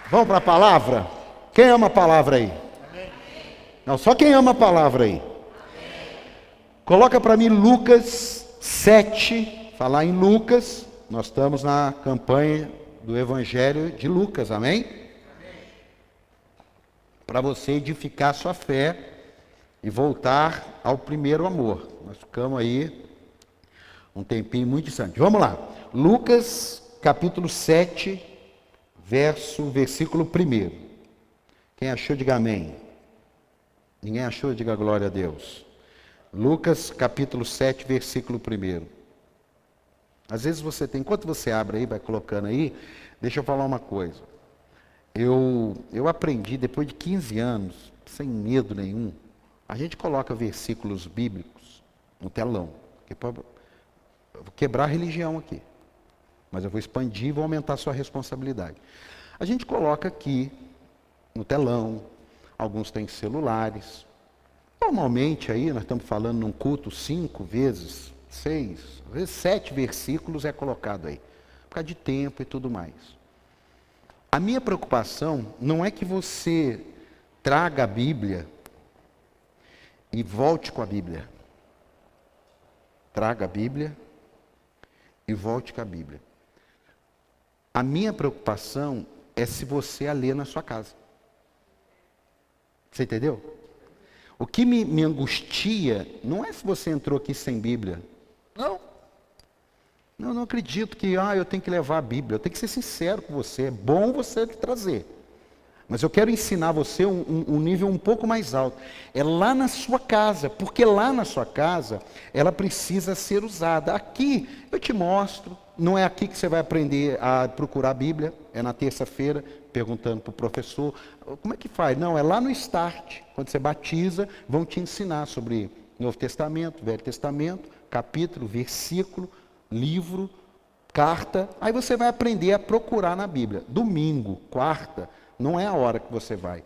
Vamos para a palavra? Quem ama a palavra aí? Não, só quem ama a palavra aí. Coloca para mim Lucas 7. Falar em Lucas. Nós estamos na campanha do Evangelho de Lucas, amém? Para você edificar a sua fé e voltar ao primeiro amor. Nós ficamos aí um tempinho muito distante. Vamos lá. Lucas capítulo 7, versículo 1. Quem achou, diga amém. Ninguém achou, diga glória a Deus. Lucas capítulo 7, versículo 1. Às vezes você tem, enquanto você abre aí, vai colocando aí, deixa eu falar uma coisa. Eu aprendi, depois de 15 anos, sem medo nenhum, a gente coloca versículos bíblicos no telão. Eu vou quebrar a religião aqui, mas eu vou expandir e vou aumentar a sua responsabilidade. A gente coloca aqui no telão, alguns têm celulares. Normalmente aí, nós estamos falando num culto 5 vezes, 6, às vezes 7 versículos é colocado aí, por causa de tempo e tudo mais. A minha preocupação não é que você traga a Bíblia e volte com a Bíblia. Traga a Bíblia e volte com a Bíblia. A minha preocupação é se você a lê na sua casa. Você entendeu? O que me angustia não é se você entrou aqui sem Bíblia. Não acredito que eu tenho que levar a Bíblia. Eu tenho que ser sincero com você. É bom você trazer. Mas eu quero ensinar você um nível um pouco mais alto. É lá na sua casa, porque lá na sua casa, ela precisa ser usada. Aqui, eu te mostro, não é aqui que você vai aprender a procurar a Bíblia, é na terça-feira, perguntando para o professor, como é que faz? Não, é lá no Start, quando você batiza, vão te ensinar sobre Novo Testamento, Velho Testamento, capítulo, versículo, livro, carta, aí você vai aprender a procurar na Bíblia. Domingo, quarta, não é a hora que você vai.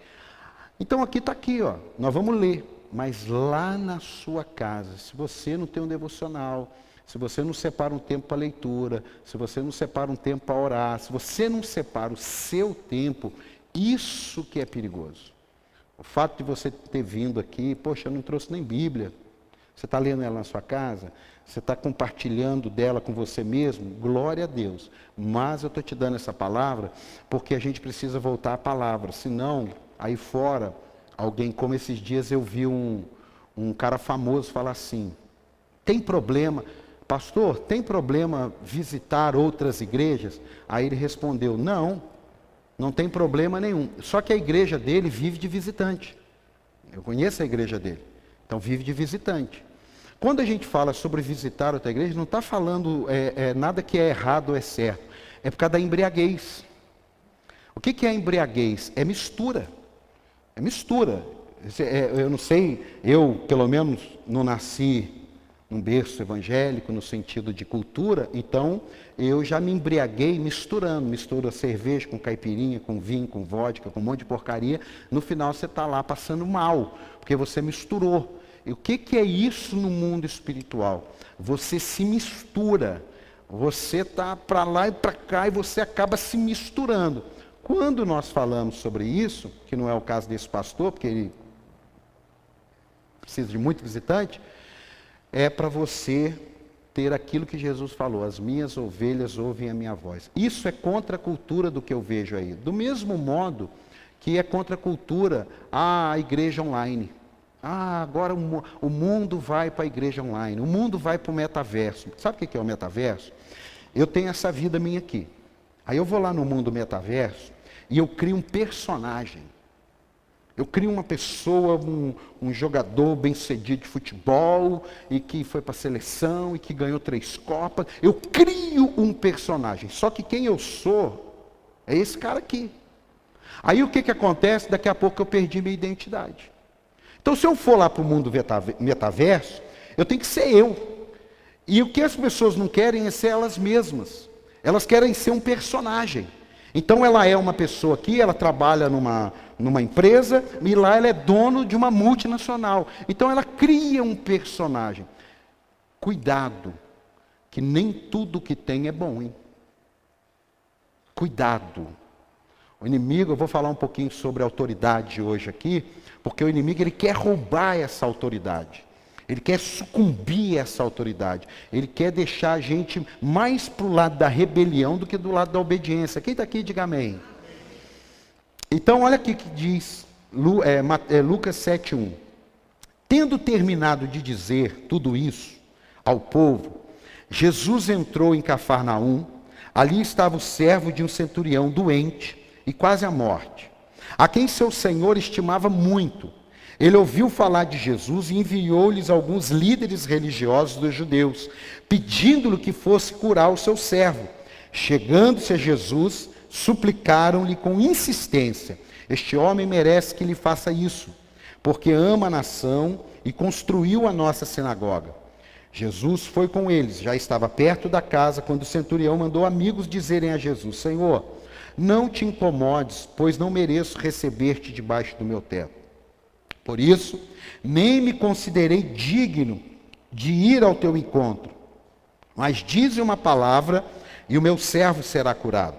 Então aqui está aqui, ó. Nós vamos ler. Mas lá na sua casa, se você não tem um devocional, se você não separa um tempo para leitura, se você não separa um tempo para orar, se você não separa o seu tempo, isso que é perigoso. O fato de você ter vindo aqui, poxa, eu não trouxe nem Bíblia. Você está lendo ela na sua casa? Você está compartilhando dela com você mesmo? Glória a Deus. Mas eu estou te dando essa palavra porque a gente precisa voltar à palavra. Senão, aí fora, alguém, como esses dias eu vi um cara famoso falar assim, tem problema, pastor, tem problema visitar outras igrejas? Aí ele respondeu, não tem problema nenhum. Só que a igreja dele vive de visitante. Eu conheço a igreja dele. Então vive de visitante. Quando a gente fala sobre visitar outra igreja, não está falando nada que é errado ou é certo. É por causa da embriaguez. O que é embriaguez? É mistura. É mistura. Eu não sei, eu pelo menos não nasci num berço evangélico, no sentido de cultura, então eu já me embriaguei mistura cerveja com caipirinha, com vinho, com vodka, com um monte de porcaria. No final você está lá passando mal, porque você misturou. E o que é isso no mundo espiritual? Você se mistura. Você está para lá e para cá e você acaba se misturando. Quando nós falamos sobre isso, que não é o caso desse pastor, porque ele precisa de muito visitante, é para você ter aquilo que Jesus falou, as minhas ovelhas ouvem a minha voz. Isso é contra a cultura do que eu vejo aí. Do mesmo modo que é contra a cultura a igreja online. Agora o mundo vai para a igreja online, o mundo vai para o metaverso. Sabe o que é o metaverso? Eu tenho essa vida minha aqui. Aí eu vou lá no mundo metaverso e eu crio um personagem. Eu crio uma pessoa, um jogador bem-sucedido de futebol, e que foi para a seleção, e que ganhou 3 copas. Eu crio um personagem. Só que quem eu sou é esse cara aqui. Aí o que acontece? Daqui a pouco eu perdi minha identidade. Então, se eu for lá para o mundo metaverso, eu tenho que ser eu. E o que as pessoas não querem é ser elas mesmas. Elas querem ser um personagem. Então, ela é uma pessoa aqui, ela trabalha numa empresa, e lá ela é dono de uma multinacional. Então, ela cria um personagem. Cuidado, que nem tudo que tem é bom, hein? Cuidado. O inimigo, eu vou falar um pouquinho sobre autoridade hoje aqui, porque o inimigo ele quer roubar essa autoridade. Ele quer sucumbir a essa autoridade. Ele quer deixar a gente mais para o lado da rebelião do que do lado da obediência. Quem está aqui, diga amém. Então, olha aqui que diz Lucas 7:1. Tendo terminado de dizer tudo isso ao povo, Jesus entrou em Cafarnaum. Ali estava o servo de um centurião doente e quase à morte, a quem seu senhor estimava muito. Ele ouviu falar de Jesus e enviou-lhes alguns líderes religiosos dos judeus, pedindo-lhe que fosse curar o seu servo. Chegando-se a Jesus, suplicaram-lhe com insistência: este homem merece que lhe faça isso, porque ama a nação e construiu a nossa sinagoga. Jesus foi com eles, já estava perto da casa, quando o centurião mandou amigos dizerem a Jesus: Senhor, não te incomodes, pois não mereço receber-te debaixo do meu teto. Por isso, nem me considerei digno de ir ao teu encontro. Mas dize uma palavra e o meu servo será curado.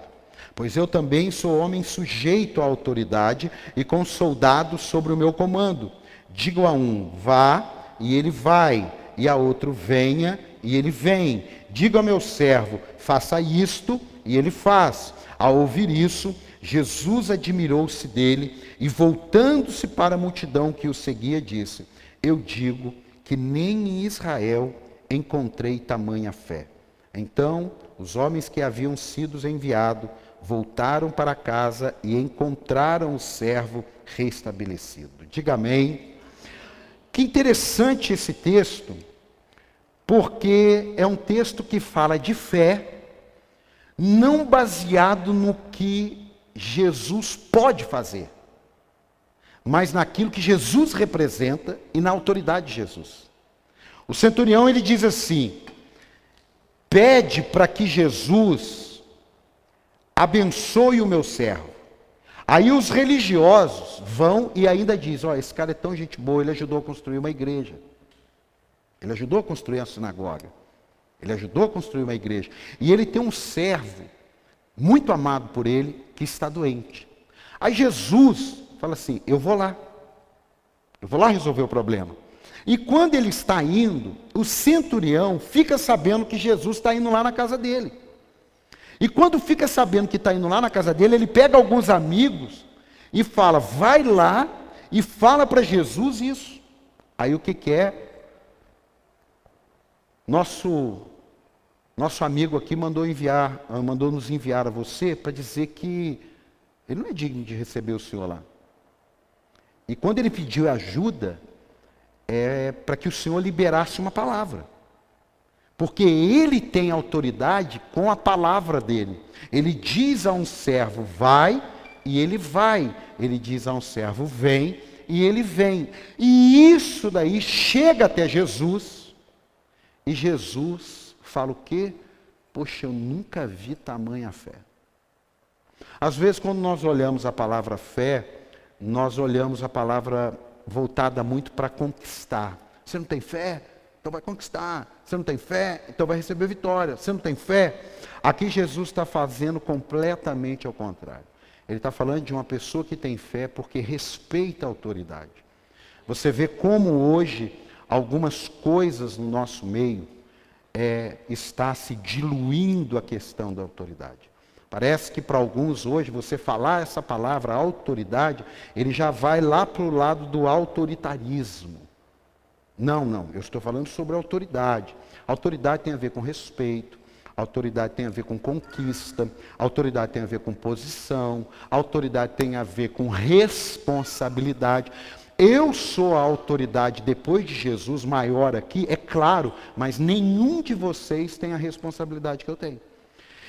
Pois eu também sou homem sujeito à autoridade e com soldados sobre o meu comando. Digo a um, vá, e ele vai, e a outro, venha, e ele vem. Digo ao meu servo, faça isto, e ele faz. Ao ouvir isso, Jesus admirou-se dele e, voltando-se para a multidão que o seguia, disse: eu digo que nem em Israel encontrei tamanha fé. Então, os homens que haviam sido enviados voltaram para casa e encontraram o servo restabelecido. Diga amém. Que interessante esse texto, porque é um texto que fala de fé, não baseado no que Jesus pode fazer, mas naquilo que Jesus representa e na autoridade de Jesus. O centurião, ele diz assim, pede para que Jesus abençoe o meu servo. Aí os religiosos vão e ainda dizem, esse cara é tão gente boa, ele ajudou a construir uma igreja. Ele ajudou a construir a sinagoga. Ele ajudou a construir uma igreja. E ele tem um servo, muito amado por ele, que está doente. Aí Jesus fala assim, eu vou lá resolver o problema. E quando ele está indo, o centurião fica sabendo que Jesus está indo lá na casa dele. E quando fica sabendo que está indo lá na casa dele, ele pega alguns amigos e fala, vai lá e fala para Jesus isso. Aí o que é? Nosso amigo aqui mandou nos enviar a você para dizer que ele não é digno de receber o senhor lá. E quando ele pediu ajuda, é para que o senhor liberasse uma palavra. Porque ele tem autoridade com a palavra dele. Ele diz a um servo, vai, e ele vai. Ele diz a um servo, vem, e ele vem. E isso daí chega até Jesus, e Jesus fala o quê? Poxa, eu nunca vi tamanha fé. Às vezes, quando nós olhamos a palavra fé, nós olhamos a palavra voltada muito para conquistar. Você não tem fé? Então vai conquistar. Você não tem fé? Então vai receber vitória. Você não tem fé? Aqui Jesus está fazendo completamente ao contrário. Ele está falando de uma pessoa que tem fé porque respeita a autoridade. Você vê como hoje algumas coisas no nosso meio está se diluindo a questão da autoridade. Parece que para alguns hoje, você falar essa palavra autoridade, ele já vai lá para o lado do autoritarismo. Não, eu estou falando sobre autoridade. Autoridade tem a ver com respeito, autoridade tem a ver com conquista, autoridade tem a ver com posição, autoridade tem a ver com responsabilidade. Eu sou a autoridade depois de Jesus maior aqui, é claro, mas nenhum de vocês tem a responsabilidade que eu tenho.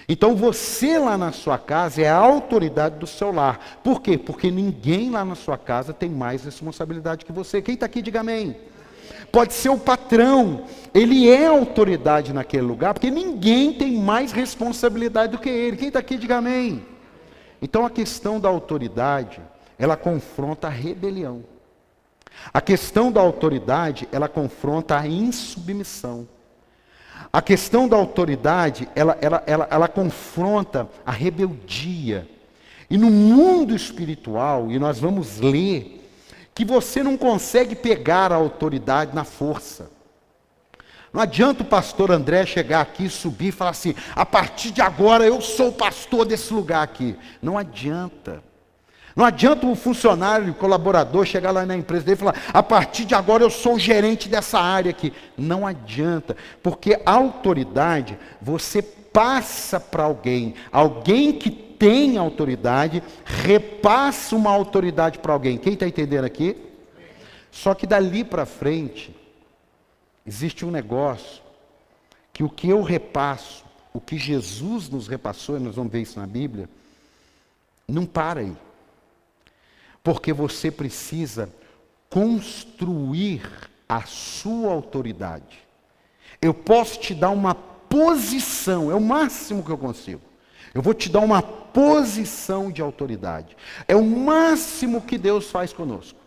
Então você lá na sua casa é a autoridade do seu lar. Por quê? Porque ninguém lá na sua casa tem mais responsabilidade que você. Quem está aqui, diga amém. Pode ser o patrão, ele é autoridade naquele lugar, porque ninguém tem mais responsabilidade do que ele. Quem está aqui, diga amém. Então a questão da autoridade, ela confronta a rebelião. A questão da autoridade, ela confronta a insubmissão. A questão da autoridade, ela confronta a rebeldia. E no mundo espiritual, e nós vamos ler, que você não consegue pegar a autoridade na força. Não adianta o pastor André chegar aqui, subir e falar assim, a partir de agora eu sou o pastor desse lugar aqui. Não adianta. Não adianta o funcionário, o colaborador chegar lá na empresa dele e falar, a partir de agora eu sou o gerente dessa área aqui. Não adianta, porque a autoridade você passa para alguém. Alguém que tem autoridade, repassa uma autoridade para alguém. Quem está entendendo aqui? Só que dali para frente, existe um negócio, que o que eu repasso, o que Jesus nos repassou, e nós vamos ver isso na Bíblia, não para aí. Porque você precisa construir a sua autoridade. Eu posso te dar uma posição, é o máximo que eu consigo. Eu vou te dar uma posição de autoridade. É o máximo que Deus faz conosco.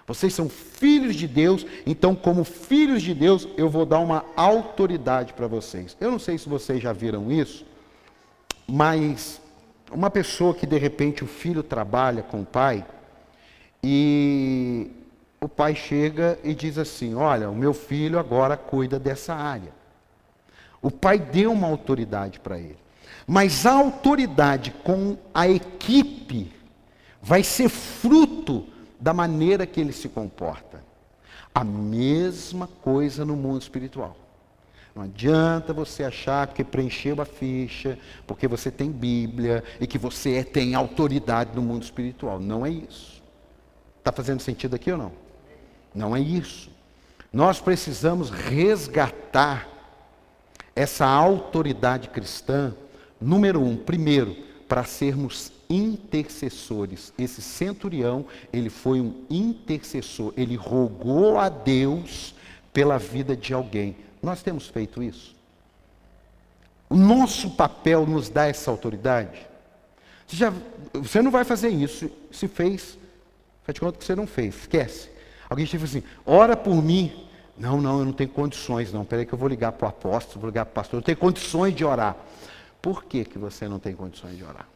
Vocês são filhos de Deus, então como filhos de Deus, eu vou dar uma autoridade para vocês. Eu não sei se vocês já viram isso, mas uma pessoa que de repente o filho trabalha com o pai, e o pai chega e diz assim, olha, o meu filho agora cuida dessa área. O pai deu uma autoridade para ele. Mas a autoridade com a equipe vai ser fruto da maneira que ele se comporta. A mesma coisa no mundo espiritual. Não adianta você achar que preencheu a ficha, porque você tem Bíblia, e que você tem autoridade no mundo espiritual. Não é isso. Está fazendo sentido aqui ou não? Não é isso. Nós precisamos resgatar essa autoridade cristã, número 1, primeiro, para sermos intercessores. Esse centurião, ele foi um intercessor, ele rogou a Deus pela vida de alguém. Nós temos feito isso? O nosso papel nos dá essa autoridade? Você não vai fazer isso, se fez, faz de conta que você não fez, esquece. Alguém chega assim, ora por mim. Não, eu não tenho condições não, peraí que eu vou ligar para o apóstolo, vou ligar para o pastor, eu não tenho condições de orar. Por que você não tem condições de orar?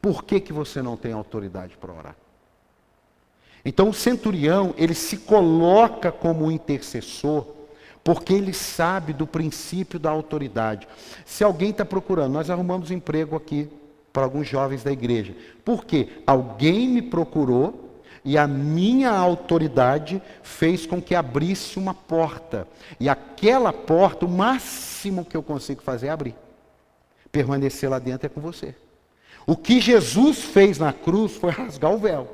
Por que você não tem autoridade para orar? Então o centurião, ele se coloca como intercessor, porque ele sabe do princípio da autoridade. Se alguém está procurando, nós arrumamos emprego aqui para alguns jovens da igreja. Por quê? Alguém me procurou e a minha autoridade fez com que abrisse uma porta. E aquela porta, o máximo que eu consigo fazer é abrir. Permanecer lá dentro é com você. O que Jesus fez na cruz foi rasgar o véu.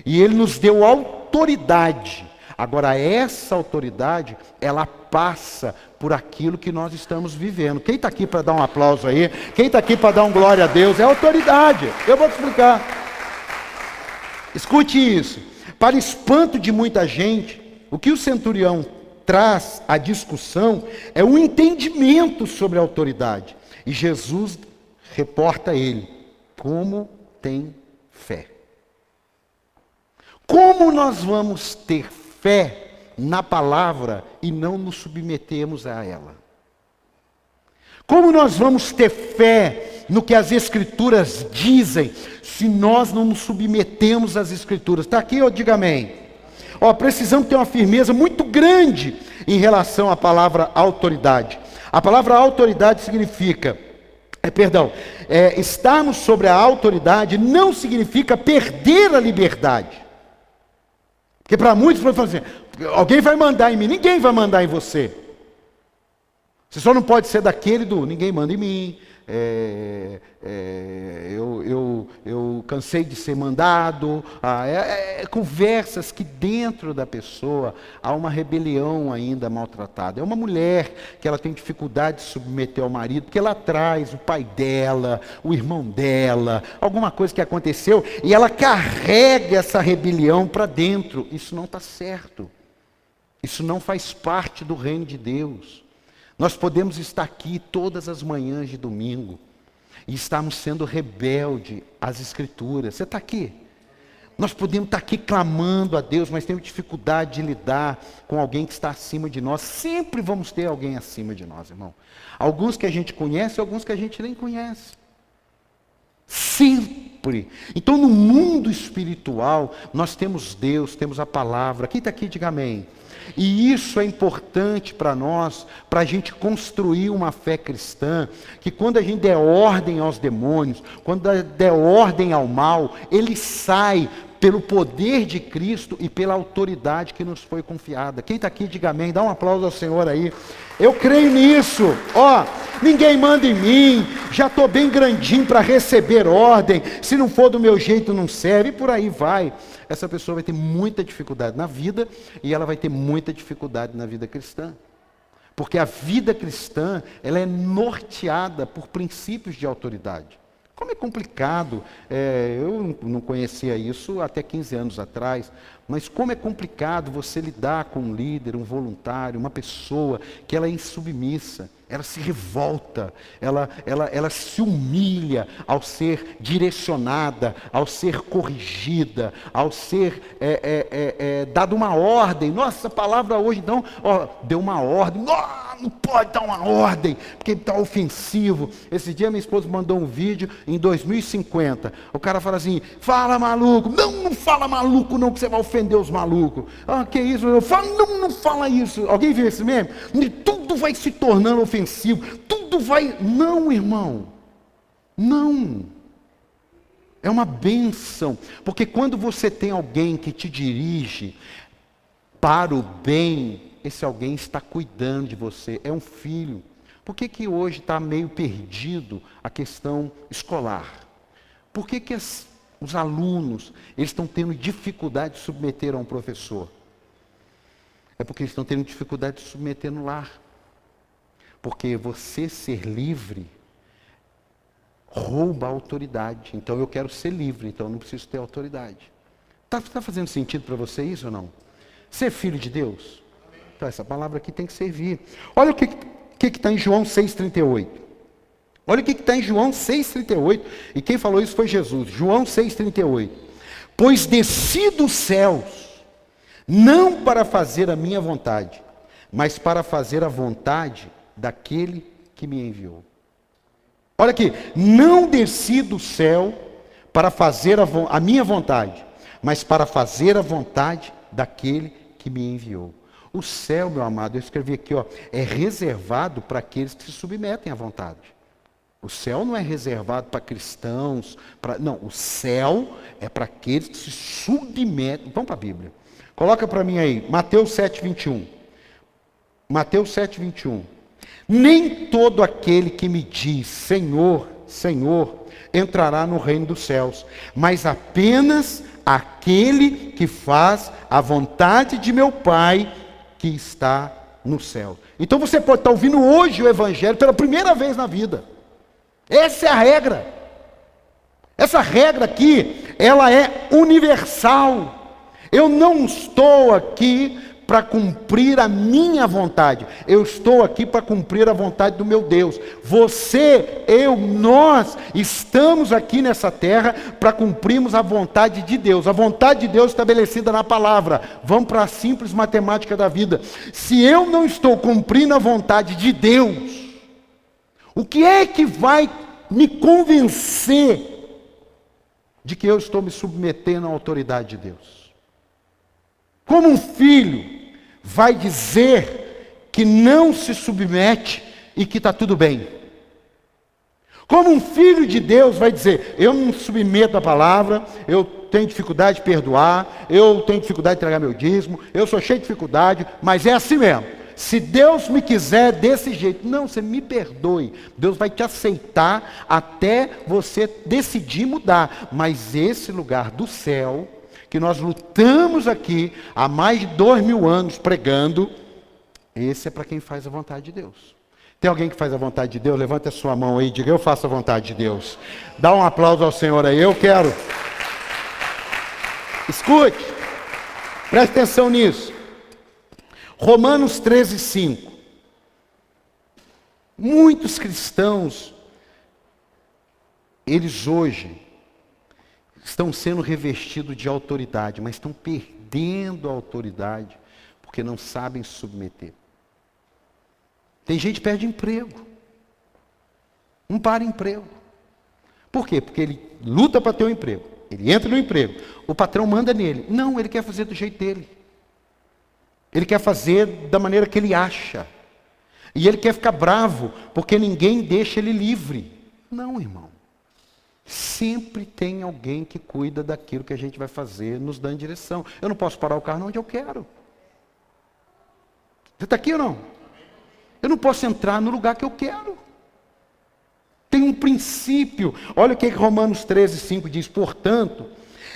E ele nos deu autoridade. Agora, essa autoridade, ela passa por aquilo que nós estamos vivendo. Quem está aqui para dar um aplauso aí? Quem está aqui para dar um glória a Deus? É autoridade. Eu vou te explicar. Escute isso. Para espanto de muita gente, o que o centurião traz à discussão é um entendimento sobre a autoridade. E Jesus reporta a ele, como tem fé. Como nós vamos ter fé na palavra e não nos submetemos a ela? Como nós vamos ter fé no que as Escrituras dizem, se nós não nos submetemos às Escrituras? Está aqui, diga amém. Precisamos ter uma firmeza muito grande em relação à palavra autoridade. A palavra autoridade significa, estarmos sobre a autoridade não significa perder a liberdade. Porque para muitos, assim, alguém vai mandar em mim, ninguém vai mandar em você. Você só não pode ser daquele ninguém manda em mim, eu cansei de ser mandado. Conversas que dentro da pessoa há uma rebelião ainda maltratada. É uma mulher que ela tem dificuldade de submeter ao marido, porque ela traz o pai dela, o irmão dela, alguma coisa que aconteceu, e ela carrega essa rebelião para dentro. Isso não está certo. Isso não faz parte do reino de Deus. Nós podemos estar aqui todas as manhãs de domingo e estarmos sendo rebelde às Escrituras. Você está aqui? Nós podemos estar aqui clamando a Deus, mas temos dificuldade de lidar com alguém que está acima de nós. Sempre vamos ter alguém acima de nós, irmão. Alguns que a gente conhece, alguns que a gente nem conhece. Sempre. sempre. Então, no mundo espiritual, nós temos Deus, temos a palavra. Quem está aqui, diga amém. E isso é importante para nós, para a gente construir uma fé cristã, que quando a gente der ordem aos demônios, quando der ordem ao mal, ele sai pelo poder de Cristo e pela autoridade que nos foi confiada. Quem está aqui, diga amém, dá um aplauso ao Senhor aí. Eu creio nisso. Ó, ninguém manda em mim, já estou bem grandinho para receber ordem, se não for do meu jeito não serve, e por aí vai. Essa pessoa vai ter muita dificuldade na vida, e ela vai ter muita dificuldade na vida cristã. Porque a vida cristã, ela é norteada por princípios de autoridade. Como é complicado, eu não conhecia isso até 15 anos atrás, mas como é complicado você lidar com um líder, um voluntário, uma pessoa que ela é insubmissa, ela se revolta, ela se humilha ao ser direcionada, ao ser corrigida, ao ser dado uma ordem. Nossa, a palavra hoje então, deu uma ordem, não pode dar uma ordem, porque está ofensivo. Esse dia minha esposa mandou um vídeo em 2050, o cara fala assim, fala maluco, não fala maluco não, que você vai ofender os malucos. Que isso, não fala isso. Alguém viu esse meme? Tudo vai se tornando ofensivo, tudo vai... Não, irmão, não. É uma bênção, porque quando você tem alguém que te dirige para o bem, esse alguém está cuidando de você, é um filho. Por que hoje está meio perdido a questão escolar? Por que os alunos eles estão tendo dificuldade de submeter a um professor? É porque eles estão tendo dificuldade de submeter no lar. Porque você ser livre rouba a autoridade. Então eu quero ser livre, então eu não preciso ter autoridade. Está fazendo sentido para você isso ou não? Ser filho de Deus? Então essa palavra aqui tem que servir. Olha o que está em João 6,38. Olha o que está em João 6,38. E quem falou isso foi Jesus. João 6,38. Pois desci dos céus, não para fazer a minha vontade, mas para fazer a vontade daquele que me enviou. Olha aqui, não desci do céu para fazer a minha vontade, mas para fazer a vontade daquele que me enviou. O céu, meu amado, eu escrevi aqui, é reservado para aqueles que se submetem à vontade. O céu não é reservado para cristãos, não, o céu é para aqueles que se submetem. Vamos para a Bíblia. Coloca para mim aí, Mateus 7,21. Mateus 7,21. Nem todo aquele que me diz, Senhor, Senhor, entrará no reino dos céus, mas apenas aquele que faz a vontade de meu Pai que está no céu. Então você pode estar ouvindo hoje o Evangelho pela primeira vez na vida. Essa é a regra. Essa regra aqui, ela é universal. Eu não estou aqui para cumprir a minha vontade. Eu estou aqui para cumprir a vontade do meu Deus. Você, eu, nós estamos aqui nessa terra para cumprirmos a vontade de Deus. A vontade de Deus estabelecida na palavra. Vamos para a simples matemática da vida. Se eu não estou cumprindo a vontade de Deus, o que é que vai me convencer de que eu estou me submetendo à autoridade de Deus? Como um filho vai dizer que não se submete e que está tudo bem? Como um filho de Deus vai dizer, eu não me submeto à palavra, eu tenho dificuldade de perdoar, eu tenho dificuldade de entregar meu dízimo, eu sou cheio de dificuldade, mas é assim mesmo. Se Deus me quiser desse jeito, não, você me perdoe. Deus vai te aceitar até você decidir mudar. Mas esse lugar do céu, que nós lutamos aqui há mais de 2000 anos pregando, esse é para quem faz a vontade de Deus. Tem alguém que faz a vontade de Deus? Levanta a sua mão aí e diga, eu faço a vontade de Deus. Dá um aplauso ao Senhor aí, eu quero. Escute, preste atenção nisso. Romanos 13:5. Muitos cristãos, eles hoje estão sendo revestidos de autoridade, mas estão perdendo a autoridade porque não sabem se submeter. Tem gente que perde emprego, não para emprego, Por quê? Porque ele luta para ter um emprego. Ele entra no emprego. O patrão manda nele. Não, ele quer fazer do jeito dele. Ele quer fazer da maneira que ele acha. E ele quer ficar bravo, porque ninguém deixa ele livre. Não, irmão. Sempre tem alguém que cuida daquilo que a gente vai fazer, nos dando direção. Eu não posso parar o carro onde eu quero. Você está aqui ou não? Eu não posso entrar no lugar que eu quero. Tem um princípio. Olha o que Romanos 13:5 diz. Portanto,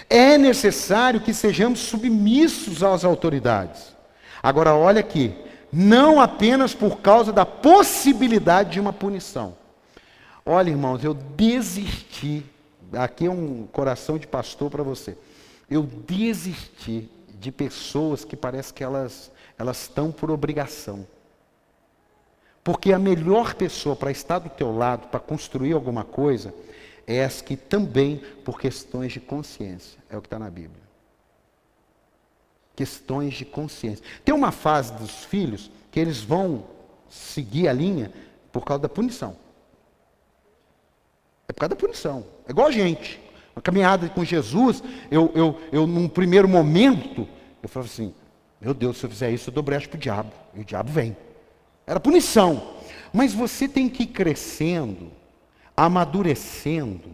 é necessário que sejamos submissos às autoridades. Agora, olha aqui. Não apenas por causa da possibilidade de uma punição. Olha, irmãos, eu desisti. Aqui é um coração de pastor para você. Eu desisti de pessoas que parece que elas estão por obrigação. Porque a melhor pessoa para estar do teu lado, para construir alguma coisa, é as que também, por questões de consciência, é o que está na Bíblia. Questões de consciência. Tem uma fase dos filhos que eles vão seguir a linha por causa da punição. É por causa da punição. É igual a gente. Uma caminhada com Jesus, eu num primeiro momento, eu falava assim, meu Deus, se eu fizer isso, eu dou brecha para o diabo. E o diabo vem. Era punição. Mas você tem que ir crescendo, amadurecendo,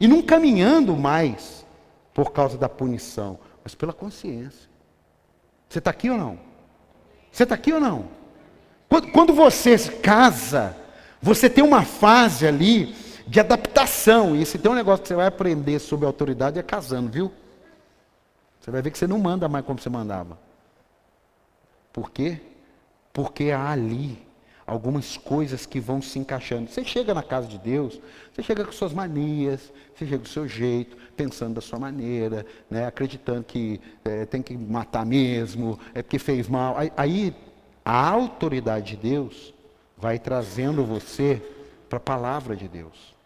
e não caminhando mais por causa da punição, mas pela consciência. Você está aqui ou não? Você está aqui ou não? Quando você se casa, você tem uma fase ali de adaptação. E se tem um negócio que você vai aprender sobre autoridade é casando, viu? Você vai ver que você não manda mais como você mandava. Por quê? Porque há ali algumas coisas que vão se encaixando. Você chega na casa de Deus, você chega com suas manias, você chega do seu jeito, pensando da sua maneira, né, acreditando que tem que matar mesmo, é porque fez mal. Aí a autoridade de Deus vai trazendo você para a palavra de Deus.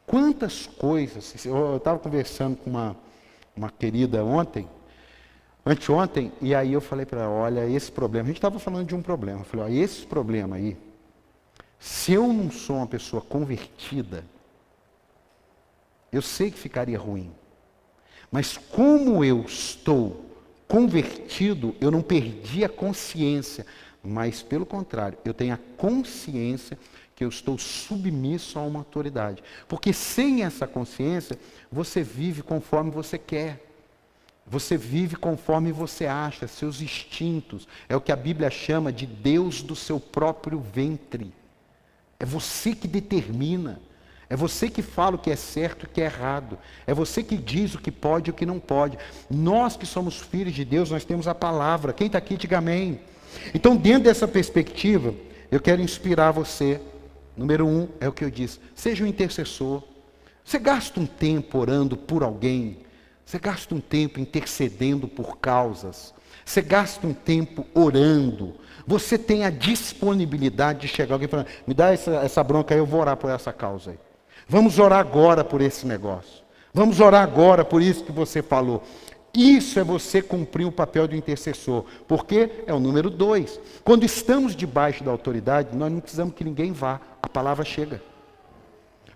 Quantas coisas, eu estava conversando com uma querida anteontem, e aí eu falei para ela, olha, esse problema, a gente estava falando de um problema, eu falei, olha, esse problema aí, se eu não sou uma pessoa convertida, eu sei que ficaria ruim, mas como eu estou convertido, eu não perdi a consciência, mas pelo contrário, eu tenho a consciência que eu estou submisso a uma autoridade, porque sem essa consciência, você vive conforme você quer. Você vive conforme você acha, seus instintos. É o que a Bíblia chama de Deus do seu próprio ventre. É você que determina. É você que fala o que é certo e o que é errado. É você que diz o que pode e o que não pode. Nós que somos filhos de Deus, nós temos a palavra. Quem está aqui, diga amém. Então, dentro dessa perspectiva, eu quero inspirar você. Número 1, é o que eu disse. Seja um intercessor. Você gasta um tempo orando por alguém. Você gasta um tempo intercedendo por causas. Você gasta um tempo orando. Você tem a disponibilidade de chegar alguém falando, me dá essa bronca aí, eu vou orar por essa causa aí. Vamos orar agora por esse negócio. Vamos orar agora por isso que você falou. Isso é você cumprir o papel do intercessor. Porque é o número 2. Quando estamos debaixo da autoridade, nós não precisamos que ninguém vá. A palavra chega.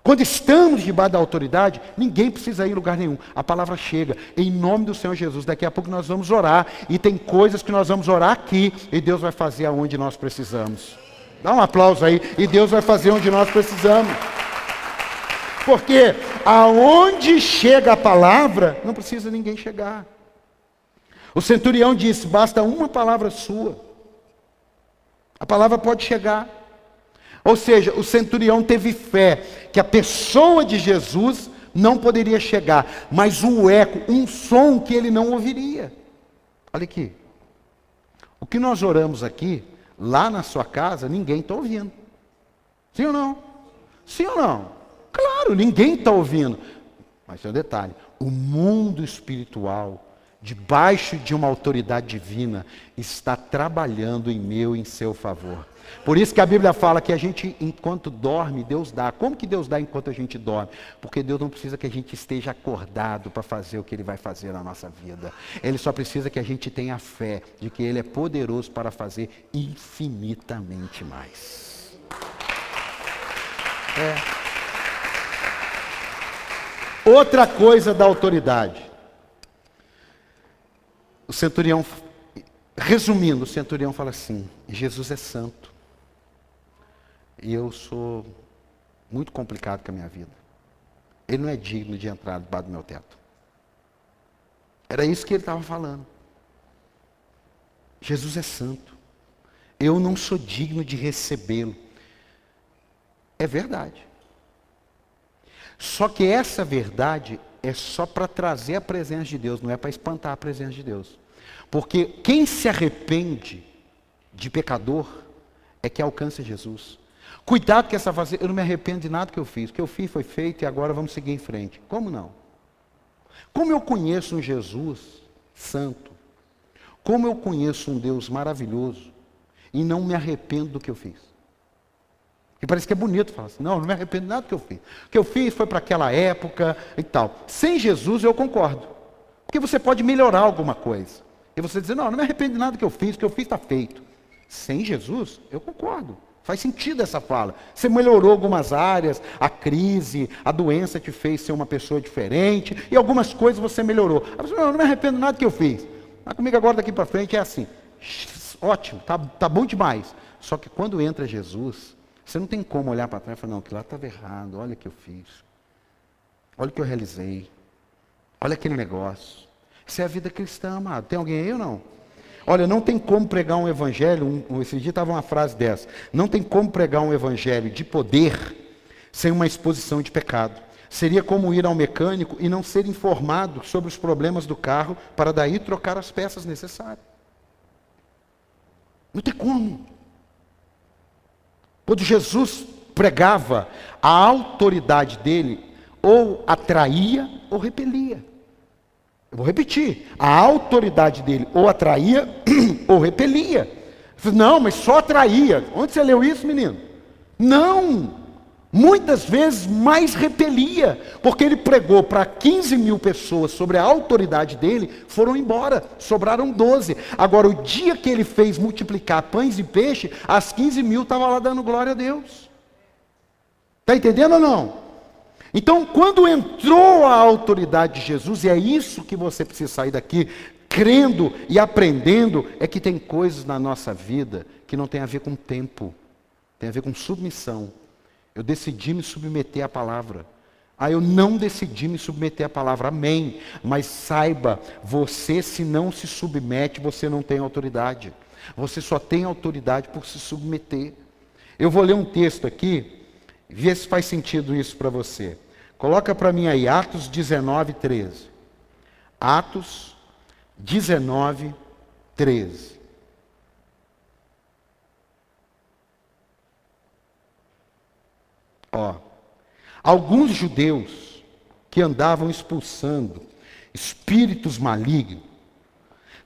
Quando estamos debaixo da autoridade, ninguém precisa ir em lugar nenhum. A palavra chega. Em nome do Senhor Jesus. Daqui a pouco nós vamos orar. E tem coisas que nós vamos orar aqui. E Deus vai fazer aonde nós precisamos. Dá um aplauso aí. E Deus vai fazer onde nós precisamos. Porque aonde chega a palavra, não precisa ninguém chegar. O centurião disse, basta uma palavra sua. A palavra pode chegar. Ou seja, o centurião teve fé que a pessoa de Jesus não poderia chegar, mas um eco, um som que ele não ouviria. Olha aqui. O que nós oramos aqui, lá na sua casa, ninguém está ouvindo. Sim ou não? Sim ou não? Claro, ninguém está ouvindo. Mas tem um detalhe, o mundo espiritual, debaixo de uma autoridade divina, está trabalhando em meu e em seu favor. Por isso que a Bíblia fala que a gente, enquanto dorme, Deus dá. Como que Deus dá enquanto a gente dorme? Porque Deus não precisa que a gente esteja acordado para fazer o que Ele vai fazer na nossa vida. Ele só precisa que a gente tenha fé de que Ele é poderoso para fazer infinitamente mais. Outra coisa da autoridade. O centurião, resumindo, o centurião fala assim: Jesus é santo. E eu sou muito complicado com a minha vida. Ele não é digno de entrar debaixo do meu teto. Era isso que ele estava falando. Jesus é santo. Eu não sou digno de recebê-lo. É verdade. Só que essa verdade é só para trazer a presença de Deus, não é para espantar a presença de Deus. Porque quem se arrepende de pecador é que alcança Jesus. Cuidado com essa frase: eu não me arrependo de nada que eu fiz. O que eu fiz foi feito e agora vamos seguir em frente. Como não? Como eu conheço um Jesus santo, como eu conheço um Deus maravilhoso e não me arrependo do que eu fiz. E parece que é bonito falar assim: não me arrependo de nada do que eu fiz. O que eu fiz foi para aquela época e tal. Sem Jesus eu concordo. Porque você pode melhorar alguma coisa. E você dizer: não me arrependo de nada do que eu fiz está feito. Sem Jesus, eu concordo. Faz sentido essa fala. Você melhorou algumas áreas, a crise, a doença te fez ser uma pessoa diferente, e algumas coisas você melhorou. Não me arrependo de nada que eu fiz. Mas comigo agora, daqui para frente, é assim. Ótimo, tá bom demais. Só que quando entra Jesus, você não tem como olhar para trás e falar: não, que lá estava errado, olha o que eu fiz. Olha o que eu realizei. Olha aquele negócio. Isso é a vida cristã, amado. Tem alguém aí ou não? Olha, não tem como pregar um evangelho, esse dia estava uma frase dessa: não tem como pregar um evangelho de poder sem uma exposição de pecado. Seria como ir ao mecânico e não ser informado sobre os problemas do carro para daí trocar as peças necessárias. Não tem como. Quando Jesus pregava, a autoridade dele ou atraía ou repelia. Eu vou repetir: a autoridade dele ou atraía ou repelia. Não, mas só atraía. Onde você leu isso, menino? Não! Muitas vezes mais repelia, porque ele pregou para 15 mil pessoas sobre a autoridade dele, foram embora, sobraram 12. Agora, o dia que ele fez multiplicar pães e peixe, as 15 mil estavam lá dando glória a Deus. Está entendendo ou não? Então, quando entrou a autoridade de Jesus, e é isso que você precisa sair daqui, crendo e aprendendo, é que tem coisas na nossa vida que não tem a ver com tempo, tem a ver com submissão. Eu decidi me submeter à palavra. Eu não decidi me submeter à palavra, amém. Mas saiba, você se não se submete, você não tem autoridade. Você só tem autoridade por se submeter. Eu vou ler um texto aqui, ver se faz sentido isso para você. Coloca para mim aí, Atos 19, 13. Atos 19, 13. Alguns judeus que andavam expulsando espíritos malignos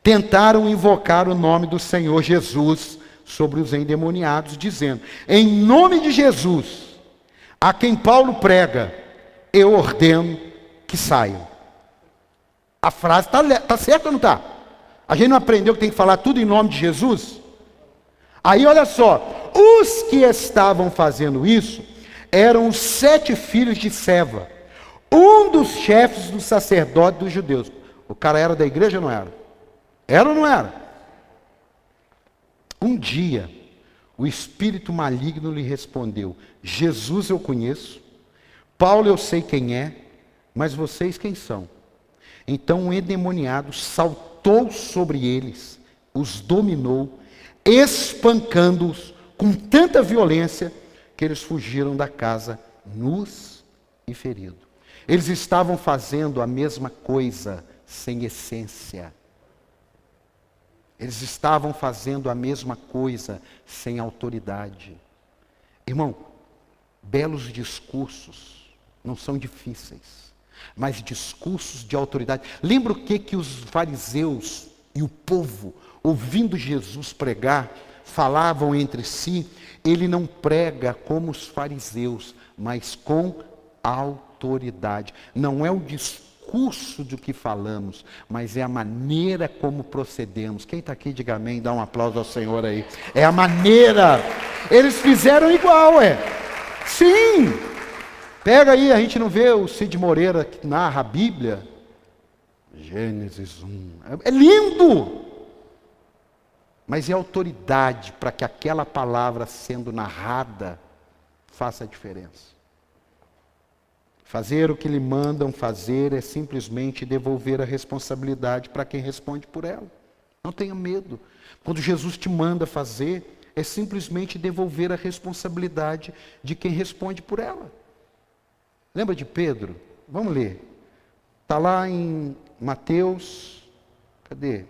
tentaram invocar o nome do Senhor Jesus sobre os endemoniados, dizendo: em nome de Jesus, a quem Paulo prega, eu ordeno que saiam. A frase está certa ou não está? A gente não aprendeu que tem que falar tudo em nome de Jesus? Aí olha só, os que estavam fazendo isso eram os 7 filhos de Seva, um dos chefes dos sacerdotes dos judeus. O cara era da igreja ou não era? Era ou não era? Um dia, o espírito maligno lhe respondeu: Jesus eu conheço, Paulo eu sei quem é, mas vocês quem são? Então o endemoniado saltou sobre eles, os dominou, espancando-os com tanta violência que eles fugiram da casa nus e feridos. Eles estavam fazendo a mesma coisa sem essência. Eles estavam fazendo a mesma coisa sem autoridade. Irmão, belos discursos não são difíceis, mas discursos de autoridade. Lembra o que os fariseus e o povo, ouvindo Jesus pregar, falavam entre si? Ele não prega como os fariseus, mas com autoridade. Não é o discurso do que falamos, mas é a maneira como procedemos. Quem está aqui, diga amém, dá um aplauso ao Senhor aí. É a maneira. Eles fizeram igual, Sim. Pega aí, a gente não vê o Cid Moreira que narra a Bíblia. Gênesis 1. É lindo! Mas é autoridade para que aquela palavra sendo narrada faça a diferença. Fazer o que lhe mandam fazer é simplesmente devolver a responsabilidade para quem responde por ela. Não tenha medo. Quando Jesus te manda fazer, é simplesmente devolver a responsabilidade de quem responde por ela. Lembra de Pedro? Vamos ler. Está lá em Mateus. Cadê?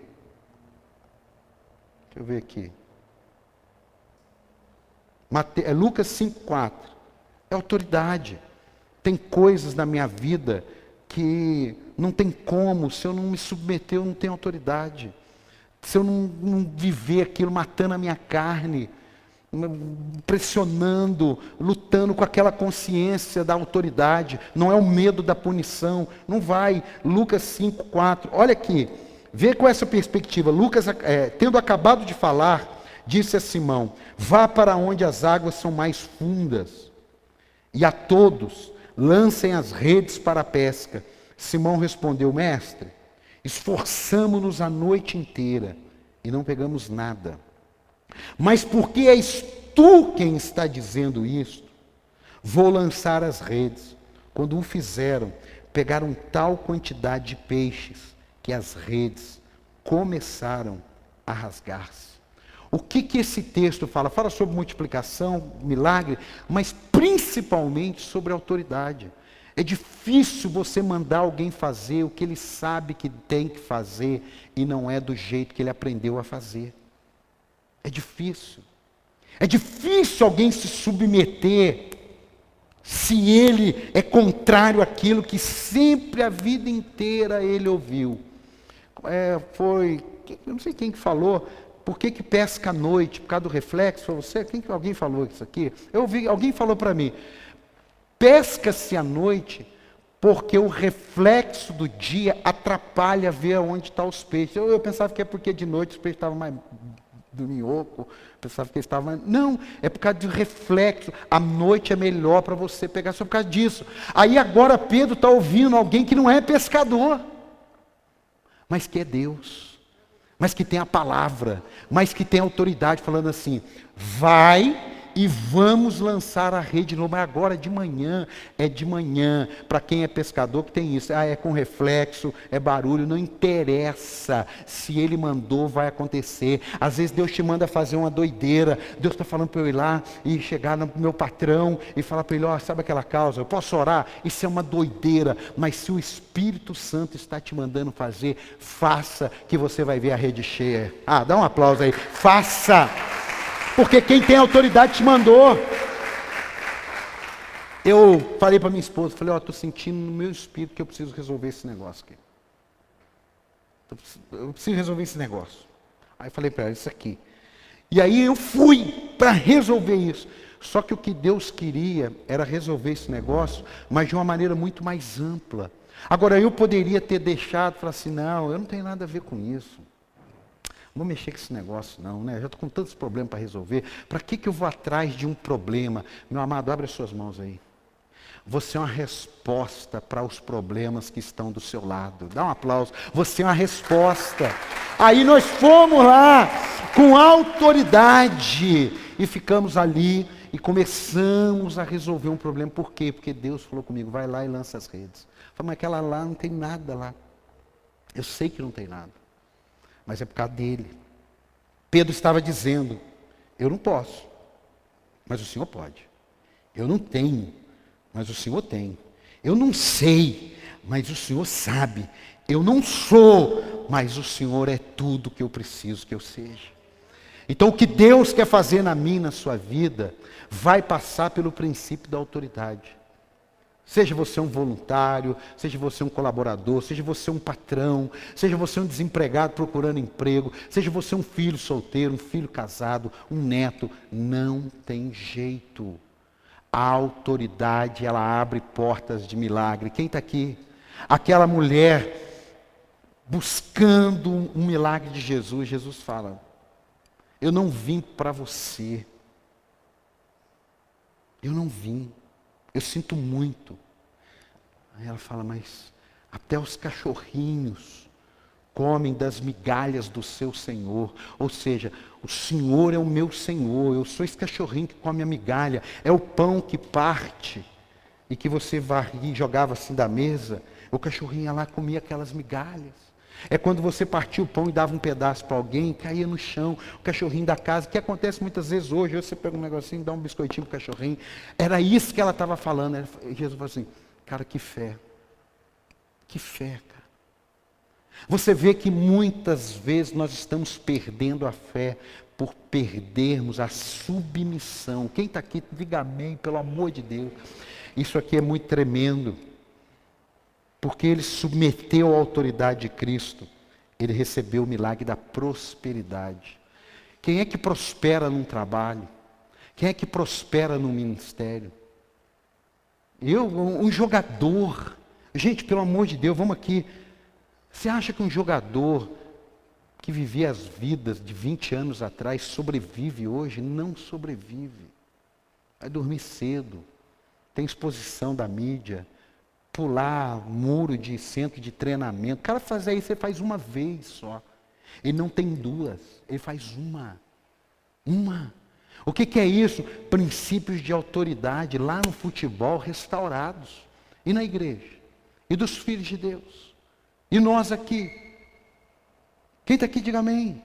Deixa eu ver aqui. É Lucas 5,4. É autoridade. Tem coisas na minha vida que não tem como. Se eu não me submeter, eu não tenho autoridade. Se eu não viver aquilo, matando a minha carne, pressionando, lutando com aquela consciência da autoridade, não é o medo da punição, não vai. Lucas 5,4, olha aqui, vê com essa perspectiva. Lucas, tendo acabado de falar, disse a Simão: vá para onde as águas são mais fundas, e a todos lancem as redes para a pesca. Simão respondeu: mestre, esforçamo-nos a noite inteira e não pegamos nada. Mas porque és tu quem está dizendo isto, vou lançar as redes. Quando o fizeram, pegaram tal quantidade de peixes que as redes começaram a rasgar-se. O que esse texto fala? Fala sobre multiplicação, milagre, mas principalmente sobre autoridade. É difícil você mandar alguém fazer o que ele sabe que tem que fazer e não é do jeito que ele aprendeu a fazer. É difícil. É difícil alguém se submeter se ele é contrário àquilo que sempre a vida inteira ele ouviu. Eu não sei quem que falou, por que pesca à noite? Por causa do reflexo? Foi você? Alguém falou isso aqui? Eu ouvi, alguém falou para mim, pesca-se à noite porque o reflexo do dia atrapalha ver onde estão os peixes. Eu pensava que é porque de noite os peixes estavam mais dorminhoco, pensava que eles estavam... Não, é por causa do reflexo. A noite é melhor para você pegar, só por causa disso. Aí agora Pedro está ouvindo alguém que não é pescador, mas que é Deus, mas que tem a palavra, mas que tem autoridade, falando assim: vai e vamos lançar a rede de novo. Mas agora é de manhã, para quem é pescador que tem isso, é com reflexo, é barulho, não interessa, se ele mandou vai acontecer. Às vezes Deus te manda fazer uma doideira, Deus está falando para eu ir lá e chegar no meu patrão e falar para ele: ó, sabe aquela causa, eu posso orar? Isso é uma doideira, mas se o Espírito Santo está te mandando fazer, faça, que você vai ver a rede cheia. Dá um aplauso aí, faça! Porque quem tem autoridade te mandou. Eu falei para minha esposa, falei: estou sentindo no meu espírito que eu preciso resolver esse negócio aqui. Eu preciso resolver esse negócio. Aí falei para ela: isso aqui. E aí eu fui para resolver isso. Só que o que Deus queria era resolver esse negócio, mas de uma maneira muito mais ampla. Agora eu poderia ter deixado, falar assim: não, eu não tenho nada a ver com isso. Não vou mexer com esse negócio não, né? Já estou com tantos problemas para resolver. Para que eu vou atrás de um problema? Meu amado, abre as suas mãos aí. Você é uma resposta para os problemas que estão do seu lado. Dá um aplauso. Você é uma resposta. Aí nós fomos lá com autoridade e ficamos ali e começamos a resolver um problema. Por quê? Porque Deus falou comigo: vai lá e lança as redes. Eu falei: mas aquela lá não tem nada lá. Eu sei que não tem nada, mas é por causa dele. Pedro estava dizendo: eu não posso, mas o Senhor pode. Eu não tenho, mas o Senhor tem. Eu não sei, mas o Senhor sabe. Eu não sou, mas o Senhor é tudo que eu preciso que eu seja. Então o que Deus quer fazer na minha, na sua vida, vai passar pelo princípio da autoridade. Seja você um voluntário, seja você um colaborador, seja você um patrão, seja você um desempregado procurando emprego, seja você um filho solteiro, um filho casado, um neto, não tem jeito. A autoridade, ela abre portas de milagre. Quem está aqui? Aquela mulher buscando um milagre de Jesus. Jesus fala: eu não vim para você. Eu não vim. Eu sinto muito. Aí ela fala, mas até os cachorrinhos comem das migalhas do seu Senhor. Ou seja, o Senhor é o meu Senhor. Eu sou esse cachorrinho que come a migalha. É o pão que parte e que você varria e jogava assim da mesa. O cachorrinho ia lá e comia aquelas migalhas. É quando você partia o pão e dava um pedaço para alguém, caía no chão, o cachorrinho da casa, que acontece muitas vezes hoje. Você pega um negocinho, dá um biscoitinho para o cachorrinho. Era isso que ela estava falando. Jesus falou assim, cara, que fé. Que fé, cara. Você vê que muitas vezes nós estamos perdendo a fé por perdermos a submissão. Quem está aqui, diga amém, pelo amor de Deus. Isso aqui é muito tremendo. Porque ele submeteu à autoridade de Cristo, ele recebeu o milagre da prosperidade. Quem é que prospera num trabalho? Quem é que prospera num ministério? Um jogador. Gente, pelo amor de Deus, vamos aqui. Você acha que um jogador que vivia as vidas de 20 anos atrás sobrevive hoje? Não sobrevive. Vai dormir cedo. Tem exposição da mídia. Pular muro de centro de treinamento. O cara fazer isso, ele faz uma vez só. Ele não tem duas, ele faz uma. Uma. O que é isso? Princípios de autoridade lá no futebol restaurados. E na igreja. E dos filhos de Deus. E nós aqui. Quem está aqui, diga amém.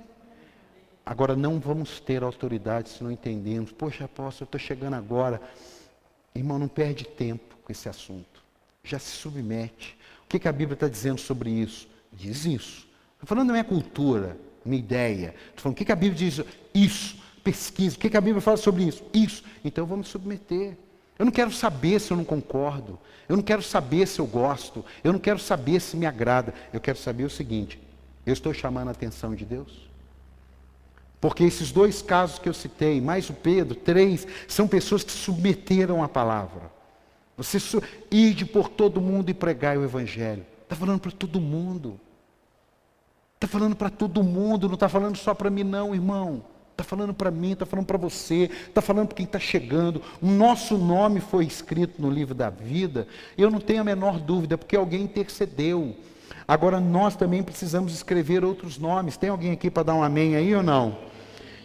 Agora não vamos ter autoridade se não entendemos. Poxa, apóstolo, eu estou chegando agora. Irmão, não perde tempo com esse assunto. Já se submete. O que a Bíblia está dizendo sobre isso? Diz isso. Estou falando da minha cultura, minha ideia. Estou falando o que a Bíblia diz? Isso. Pesquisa. O que a Bíblia fala sobre isso? Isso. Então eu vou me submeter. Eu não quero saber se eu não concordo. Eu não quero saber se eu gosto. Eu não quero saber se me agrada. Eu quero saber o seguinte. Eu estou chamando a atenção de Deus? Porque esses dois casos que eu citei, mais o Pedro, 3, são pessoas que se submeteram à palavra. Você ide por todo mundo e pregai o Evangelho. Está falando para todo mundo. Está falando para todo mundo, não está falando só para mim não, irmão. Está falando para mim, está falando para você, está falando para quem está chegando. O nosso nome foi escrito no livro da vida, eu não tenho a menor dúvida, porque alguém intercedeu. Agora nós também precisamos escrever outros nomes. Tem alguém aqui para dar um amém aí ou não?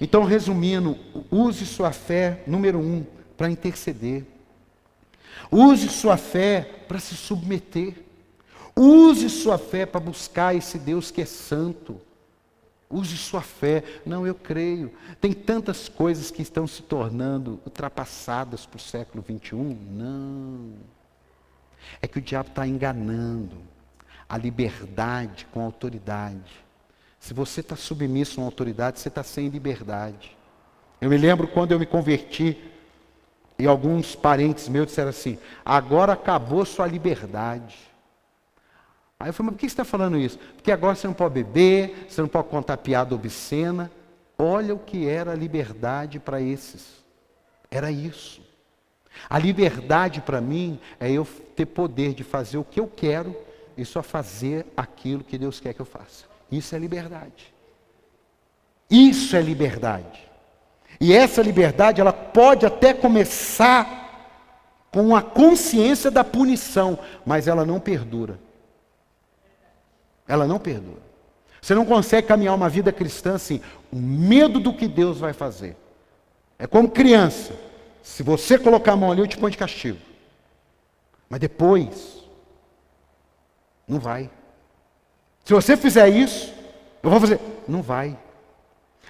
Então, resumindo, use sua fé, número 1, para interceder. Use sua fé para se submeter. Use sua fé para buscar esse Deus que é santo. Use sua fé. Não, eu creio. Tem tantas coisas que estão se tornando ultrapassadas para o século 21. Não. É que o diabo está enganando a liberdade com a autoridade. Se você está submisso a uma autoridade, você está sem liberdade. Eu me lembro quando eu me converti, e alguns parentes meus disseram assim, agora acabou sua liberdade. Aí eu falei, mas por que você está falando isso? Porque agora você não pode beber, você não pode contar piada obscena. Olha o que era a liberdade para esses. Era isso. A liberdade para mim é eu ter poder de fazer o que eu quero e só fazer aquilo que Deus quer que eu faça. Isso é liberdade. Isso é liberdade. E essa liberdade, ela pode até começar com a consciência da punição, mas ela não perdura. Ela não perdura. Você não consegue caminhar uma vida cristã assim, o medo do que Deus vai fazer. É como criança. Se você colocar a mão ali, eu te ponho de castigo. Mas depois, não vai. Se você fizer isso, eu vou fazer. Não vai.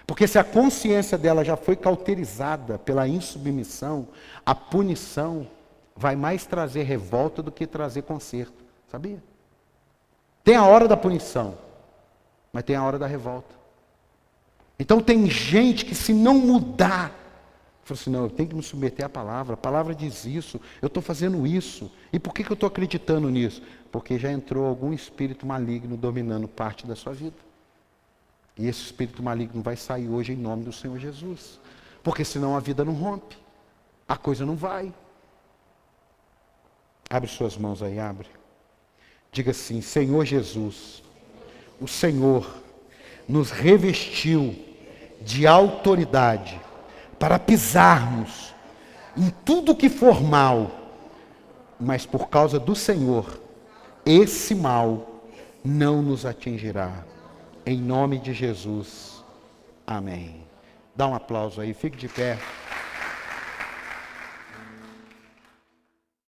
Porque se a consciência dela já foi cauterizada pela insubmissão, a punição vai mais trazer revolta do que trazer conserto. Sabia? Tem a hora da punição, mas tem a hora da revolta. Então tem gente que se não mudar, fala assim, não, eu tenho que me submeter à palavra, a palavra diz isso, eu estou fazendo isso. E por que eu estou acreditando nisso? Porque já entrou algum espírito maligno dominando parte da sua vida. E esse espírito maligno vai sair hoje em nome do Senhor Jesus. Porque senão a vida não rompe. A coisa não vai. Abre suas mãos aí, abre. Diga assim, Senhor Jesus, o Senhor nos revestiu de autoridade para pisarmos em tudo que for mal, mas por causa do Senhor, esse mal não nos atingirá. Em nome de Jesus. Amém. Dá um aplauso aí, fique de pé.